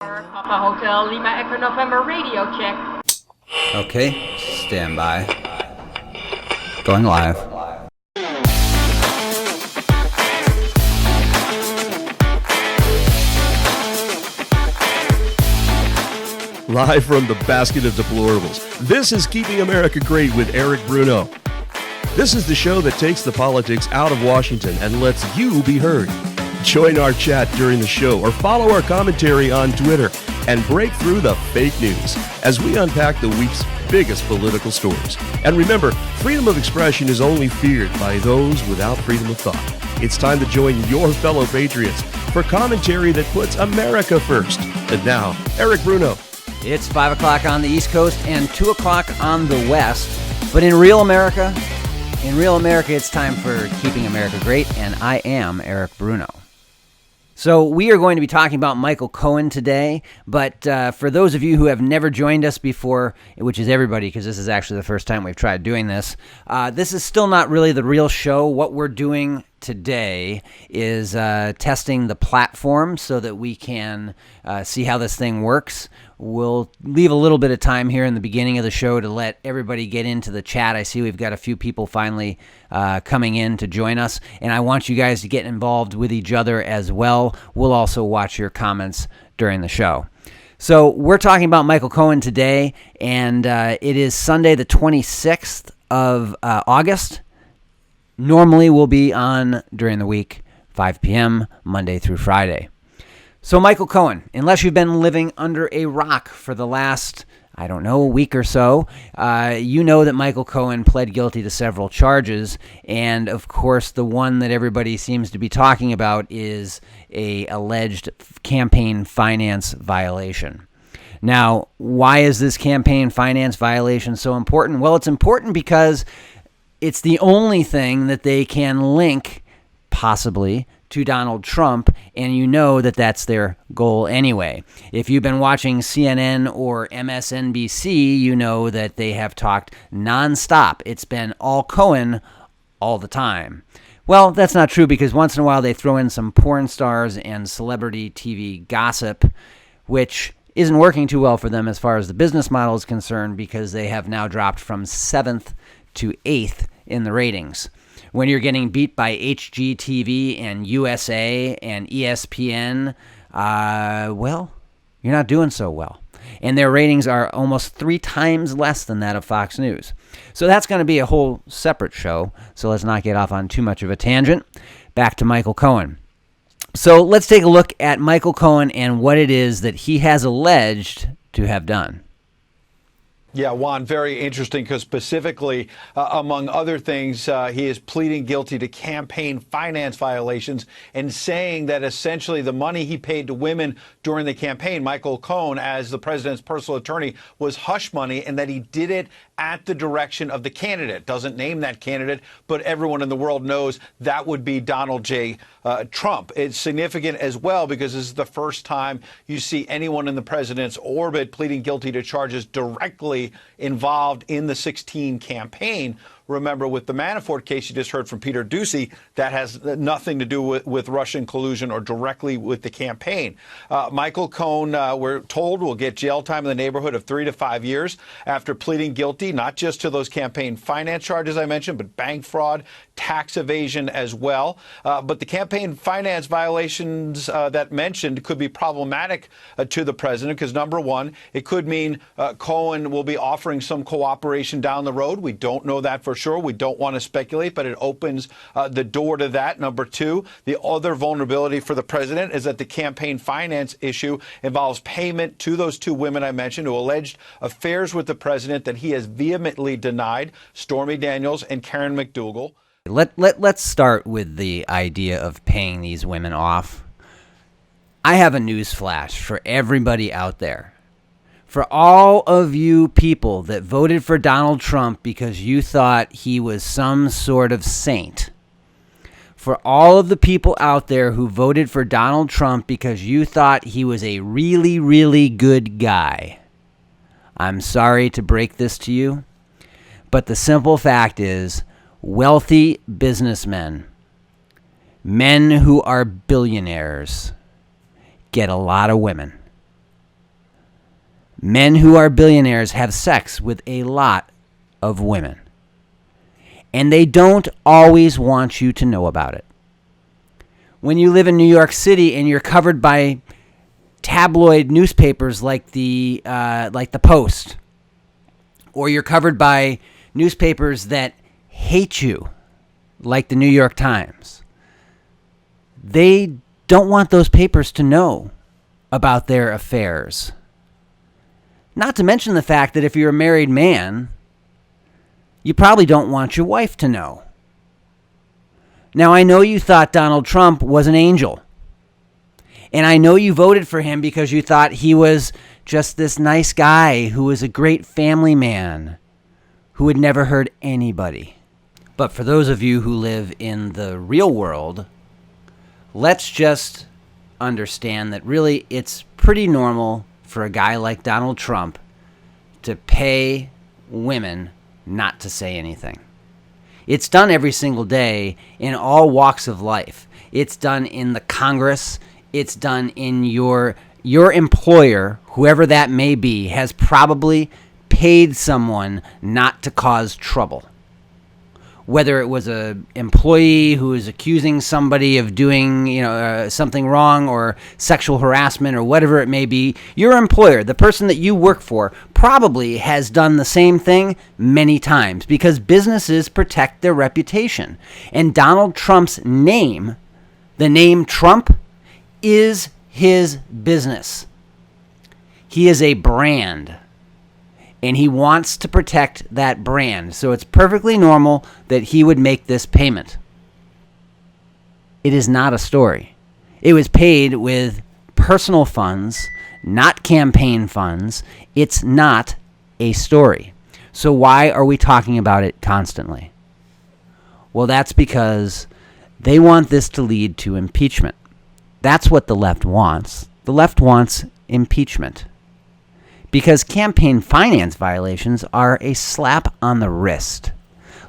Papa Hotel Lima Echo November radio check. Okay, stand by. Going live. Live from the basket of deplorables. This is Keeping America Great with Eric Bruno. This is the show that takes the politics out of Washington and lets you be heard. Join our chat during the show or follow our commentary on Twitter and break through the fake news as we unpack the week's biggest political stories. And remember, freedom of expression is only feared by those without freedom of thought. It's time to join your fellow patriots for commentary that puts America first. And now, Eric Bruno. It's 5 o'clock on the East Coast and 2 o'clock on the West. But in real America, it's time for Keeping America Great, and I am Eric Bruno. So we are going to be talking about Michael Cohen today, but for those of you who have never joined us before, which is everybody because this is actually the first time we've tried doing this, this is still not really the real show. What we're doing today is testing the platform so that we can see how this thing works. We'll leave a little bit of time here in the beginning of the show to let everybody get into the chat. I see we've got a few people finally coming in to join us, and I want you guys to get involved with each other as well. We'll also watch your comments during the show. So we're talking about Michael Cohen today, and it is Sunday the 26th of August. Normally we'll be on during the week, 5 p.m., Monday through Friday. So Michael Cohen, unless you've been living under a rock for the last, week or so, you know that Michael Cohen pled guilty to several charges. And, of course, the one that everybody seems to be talking about is a alleged campaign finance violation. Now, why is this campaign finance violation so important? Well, it's important because it's the only thing that they can link, possibly, to Donald Trump, and you know that that's their goal anyway. If you've been watching CNN or MSNBC, you know that they have talked nonstop. It's been all Cohen all the time. Well, that's not true because once in a while they throw in some porn stars and celebrity TV gossip, which isn't working too well for them as far as the business model is concerned because they have now dropped from 7th to 8th in the ratings. When you're getting beat by HGTV and USA and ESPN, you're not doing so well. And their ratings are almost 3 times less than that of Fox News. So that's going to be a whole separate show, so let's not get off on too much of a tangent. Back to Michael Cohen. So let's take a look at Michael Cohen and what it is that he has alleged to have done. Yeah, Juan, very interesting because specifically, among other things, he is pleading guilty to campaign finance violations and saying that essentially the money he paid to women during the campaign, Michael Cohen, as the president's personal attorney, was hush money and that he did it at the direction of the candidate. Doesn't name that candidate, but everyone in the world knows that would be Donald J. Trump. It's significant as well because this is the first time you see anyone in the president's orbit pleading guilty to charges directly involved in the 2016 campaign. Remember, with the Manafort case you just heard from Peter Doocy, that has nothing to do with Russian collusion or directly with the campaign. Michael Cohen, we're told, will get jail time in the neighborhood of 3 to 5 years after pleading guilty, not just to those campaign finance charges I mentioned, but bank fraud, tax evasion as well. But the campaign finance violations that mentioned could be problematic to the president because, number one, it could mean Cohen will be offering some cooperation down the road. We don't know that for sure. We don't want to speculate, but it opens the door to that. Number two, the other vulnerability for the president is that the campaign finance issue involves payment to those 2 women I mentioned who alleged affairs with the president that he has vehemently denied, Stormy Daniels and Karen McDougal. Let's start with the idea of paying these women off. I have a news flash for everybody out there. For all of you people that voted for Donald Trump because you thought he was some sort of saint, for all of the people out there who voted for Donald Trump because you thought he was a really, really good guy, I'm sorry to break this to you, but the simple fact is wealthy businessmen, men who are billionaires, get a lot of women. Men who are billionaires have sex with a lot of women. And they don't always want you to know about it. When you live in New York City and you're covered by tabloid newspapers like the Post, or you're covered by newspapers that hate you, like the New York Times, they don't want those papers to know about their affairs. Not to mention the fact that if you're a married man, you probably don't want your wife to know. Now, I know you thought Donald Trump was an angel. And I know you voted for him because you thought he was just this nice guy who was a great family man who had never hurt anybody. But for those of you who live in the real world, let's just understand that really it's pretty normal for a guy like Donald Trump to pay women not to say anything. It's done every single day in all walks of life. It's done in the Congress. It's done in your employer, whoever that may be, has probably paid someone not to cause trouble. Whether it was an employee who is accusing somebody of doing something wrong, or sexual harassment, or whatever it may be, your employer, the person that you work for, probably has done the same thing many times because businesses protect their reputation. And Donald Trump's name, the name Trump, is his business. He is a brand. And he wants to protect that brand. So it's perfectly normal that he would make this payment. It is not a story. It was paid with personal funds, not campaign funds. It's not a story. So why are we talking about it constantly? Well, that's because they want this to lead to impeachment. That's what the left wants. The left wants impeachment. Because campaign finance violations are a slap on the wrist.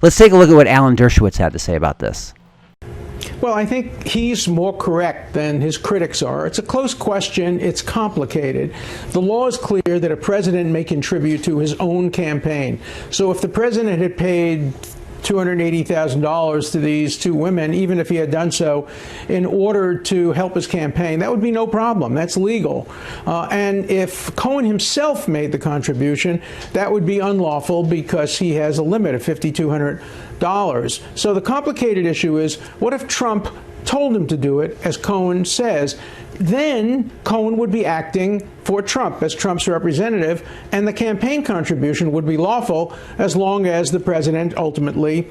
Let's take a look at what Alan Dershowitz had to say about this. Well, I think he's more correct than his critics are. It's a close question. It's complicated. The law is clear that a president may contribute to his own campaign. So if the president had paid $280,000 to these two women, even if he had done so in order to help his campaign, that would be no problem. That's legal. And if Cohen himself made the contribution, that would be unlawful because he has a limit of $5,200. So the complicated issue is, what if Trump told him to do it, as Cohen says? Then Cohen would be acting for Trump as Trump's representative, and the campaign contribution would be lawful as long as the president ultimately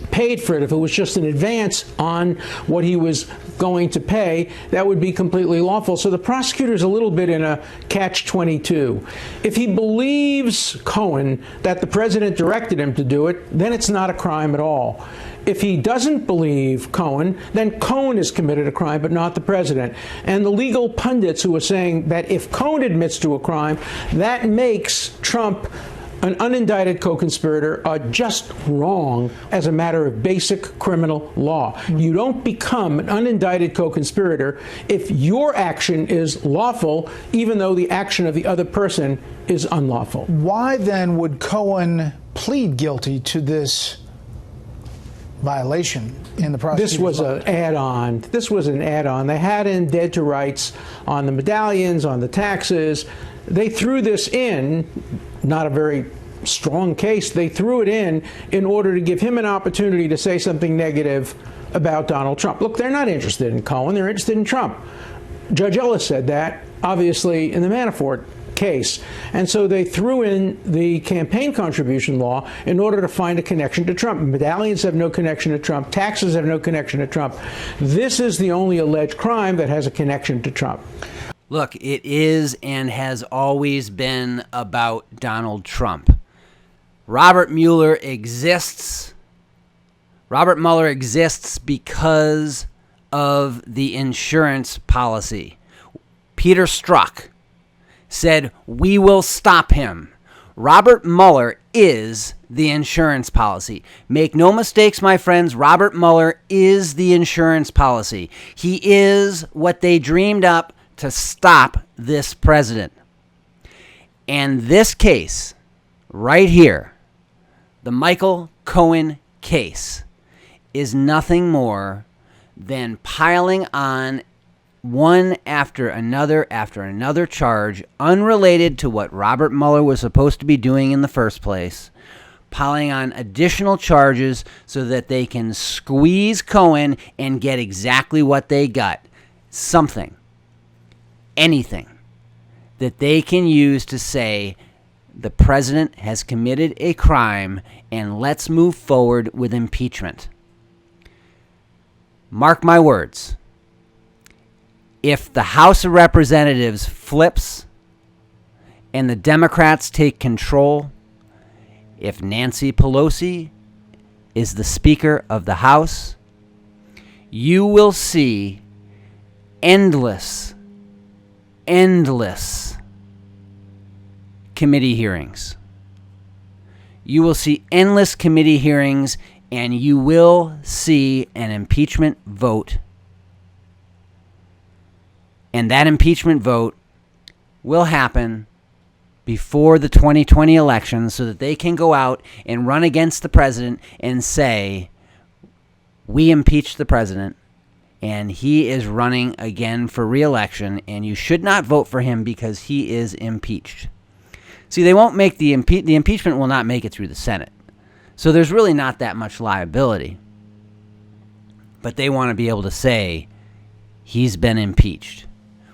paid for it. If it was just an advance on what he was going to pay, that would be completely lawful. So the prosecutor's a little bit in a catch-22. If he believes Cohen that the president directed him to do it, then it's not a crime at all. If he doesn't believe Cohen, then Cohen has committed a crime, but not the president. And the legal pundits who are saying that if Cohen admits to a crime, that makes Trump an unindicted co-conspirator are just wrong as a matter of basic criminal law. You don't become an unindicted co-conspirator if your action is lawful, even though the action of the other person is unlawful. Why then would Cohen plead guilty to this violation in the prosecutor's This was an add-on. This was an add-on. They had in dead to rights on the medallions, on the taxes. They threw this in, not a very strong case. They threw it in order to give him an opportunity to say something negative about Donald Trump. Look, they're not interested in Cohen. They're interested in Trump. Judge Ellis said that, obviously, in the Manafort case. And so they threw in the campaign contribution law in order to find a connection to Trump. Medallions have no connection to Trump. Taxes have no connection to Trump. This is the only alleged crime that has a connection to Trump. Look, it is and has always been about Donald Trump. Robert Mueller exists. Robert Mueller exists because of the insurance policy. Peter Strzok said, "We will stop him." Robert Mueller is the insurance policy. Make no mistakes, my friends. Robert Mueller is the insurance policy. He is what they dreamed up to stop this president. And this case right here, the Michael Cohen case, is nothing more than piling on one after another charge unrelated to what Robert Mueller was supposed to be doing in the first place, piling on additional charges so that they can squeeze Cohen and get exactly what they got. Something, anything that they can use to say the president has committed a crime and let's move forward with impeachment. Mark my words. If the House of Representatives flips and the Democrats take control, if Nancy Pelosi is the Speaker of the House, you will see endless committee hearings. You will see endless committee hearings, and you will see an impeachment vote. And that impeachment vote will happen before the 2020 election so that they can go out and run against the president and say, we impeached the president and he is running again for re-election and you should not vote for him because he is impeached. See, they won't make the impeachment will not make it through the Senate. So there's really not that much liability. But they want to be able to say he's been impeached,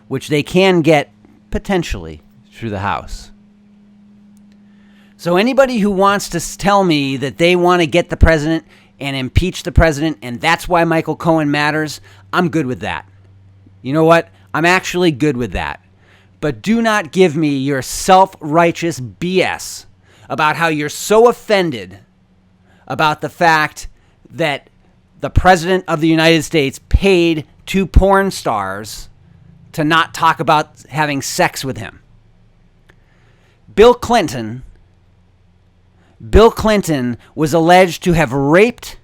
which they can get potentially through the House. So anybody who wants to tell me that they want to get the president and impeach the president and that's why Michael Cohen matters, I'm good with that. You know what? I'm actually good with that. But do not give me your self-righteous BS about how you're so offended about the fact that the president of the United States paid 2 porn stars to not talk about having sex with him. Bill Clinton was alleged to have raped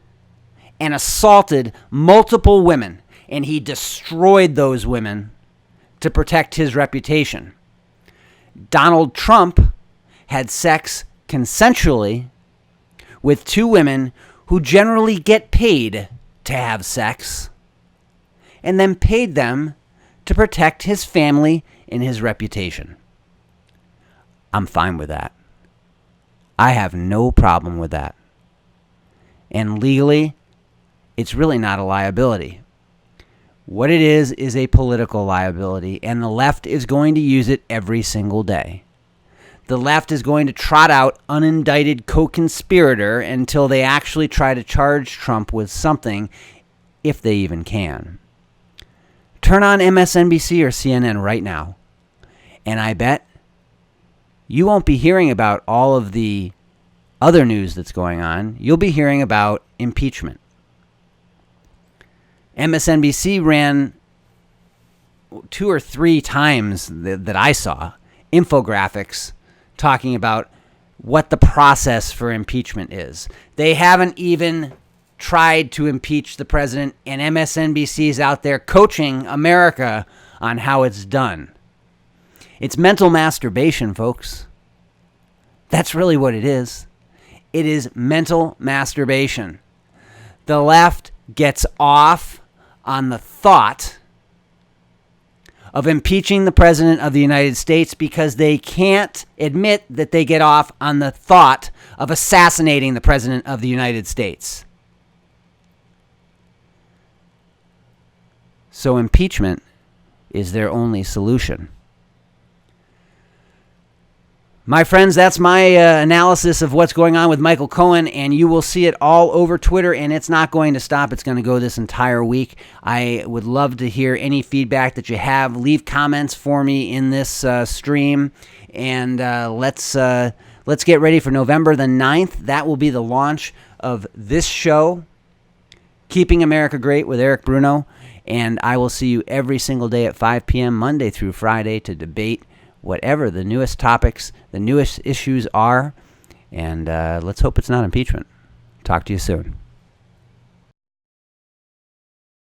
and assaulted multiple women, and he destroyed those women to protect his reputation. Donald Trump had sex consensually with 2 women who generally get paid to have sex, and then paid them to protect his family and his reputation. I'm fine with that. I have no problem with that. And legally, it's really not a liability. What it is a political liability, and the left is going to use it every single day. The left is going to trot out unindicted co-conspirator until they actually try to charge Trump with something, if they even can. Turn on MSNBC or CNN right now, and I bet you won't be hearing about all of the other news that's going on. You'll be hearing about impeachment. MSNBC ran 2 or 3 times that I saw infographics talking about what the process for impeachment is. They haven't even tried to impeach the president, and MSNBC is out there coaching America on how it's done. It's mental masturbation, folks. That's really what it is. It is mental masturbation. The left gets off on the thought of impeaching the president of the United States because they can't admit that they get off on the thought of assassinating the president of the United States. So impeachment is their only solution. My friends, that's my analysis of what's going on with Michael Cohen, and you will see it all over Twitter, and it's not going to stop. It's going to go this entire week. I would love to hear any feedback that you have. Leave comments for me in this stream, and let's get ready for November the 9th. That will be the launch of this show, Keeping America Great with Eric Bruno, and I will see you every single day at 5 p.m. Monday through Friday to debate whatever the newest topics, the newest issues are, and let's hope it's not impeachment. Talk to you soon.